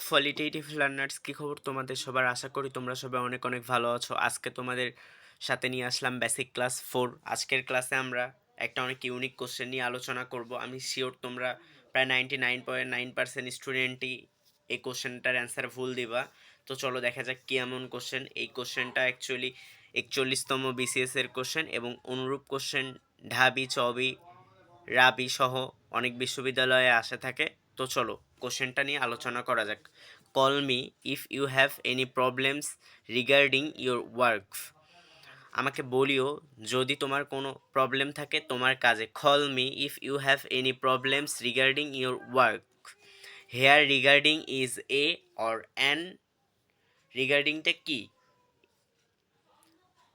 Qualitative learners কি খবর তোমাদের সবার? আশা করি তোমরা সবাই অনেক অনেক ভালো আছো। আজকে তোমাদের সাথে নিয়ে আসলাম বেসিক ক্লাস 4। আজকের ক্লাসে আমরা একটা অনেক ইউনিক কোশ্চেন নিয়ে আলোচনা করব। আমি শিওর তোমরা প্রায় 99.9% স্টুডেন্টই এই কোশ্চেনটার অ্যান্সার ভুল দিবা। তো চলো দেখা যাক কী এমন কোশ্চেন। এই কোশ্চেনটা অ্যাকচুয়ালি 41তম বিসিএস এর কোশ্চেন এবং অনুরূপ কোশ্চেন ঢাবি, চবি, রাবি সহ অনেক বিশ্ববিদ্যালয়ে আসে থাকে। তো চলো কোশ্চেনটা নিয়ে আলোচনা করা যাক। Call me if you have any problems regarding your work. আমাকে বলিও যদি তোমার কোনো প্রবলেম থাকে তোমার কাজে। Call me if you have any problems regarding your work. Here regarding is a or an. রিগার্ডিংটা কি?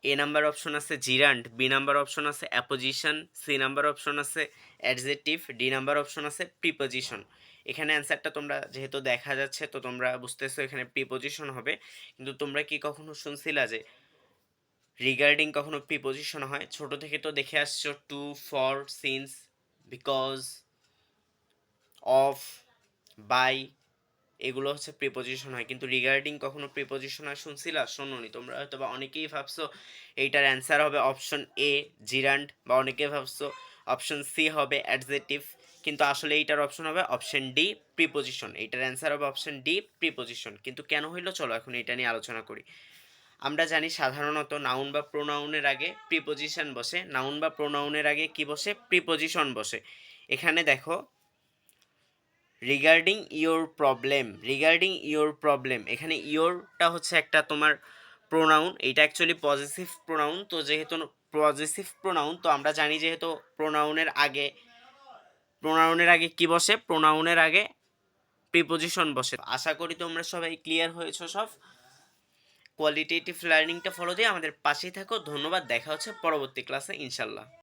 এ নাম্বার অপশন আছে জিরান্ড, বি নাম্বার অপশন আছে অ্যাপোজিশন, সি নাম্বার অপশন আছে অ্যাডজেক্টিভ, ডি নাম্বার অপশন আছে preposition. এখানে অ্যান্সারটা তোমরা যেহেতু দেখা যাচ্ছে তো তোমরা বুঝতেছো এখানে প্রিপোজিশন হবে। কিন্তু তোমরা কি কখনো শুনছিলা যে রিগার্ডিং কখনো প্রিপোজিশন হয়? ছোট থেকে তো দেখে আসছো to, for, since, because, of, by, এগুলো হচ্ছে প্রিপোজিশন হয়। কিন্তু রিগার্ডিং কখনো প্রিপোজিশন হয় শুনছিলা? শোনোনি। তোমরা হয়তো বা অনেকেই ভাবছো এইটার অ্যান্সার হবে অপশন এ জিরান্ড, বা অনেকে ভাবছো অপশন সি হবে অ্যাডজেক্টিভ, কিন্তু আসলে এইটার অপশন হবে অপশন ডি প্রিপোজিশন। এইটার অ্যান্সার হবে অপশন ডি প্রিপোজিশন। কিন্তু কেন হইলো চলো এখন এটা নিয়ে আলোচনা করি। আমরা জানি সাধারণত নাউন বা প্রোনাউনের আগে প্রিপোজিশন বসে। নাউন বা প্রোনাউনের আগে কি বসে? প্রিপোজিশন বসে। এখানে দেখো regarding your problem, regarding your problem, এখানে ইয়োরটা হচ্ছে একটা তোমার প্রোনাউন। এইটা অ্যাকচুয়ালি পজিটিভ প্রোনাউন। তো যেহেতু পজিটিভ প্রোনাউন তো আমরা জানি যেহেতু প্রোনাউনের আগে কি বসে? প্রোনাউনের আগে প্রিপোজিশন বসে। আশা করি তোমরা সবাই ক্লিয়ার হয়েছো সব। কোয়ালিটেটিভ লার্নিংটা ফলো দিয়ে আমাদের পাশেই থাকো। ধন্যবাদ, দেখা হচ্ছে পরবর্তী ক্লাসে ইনশাল্লাহ।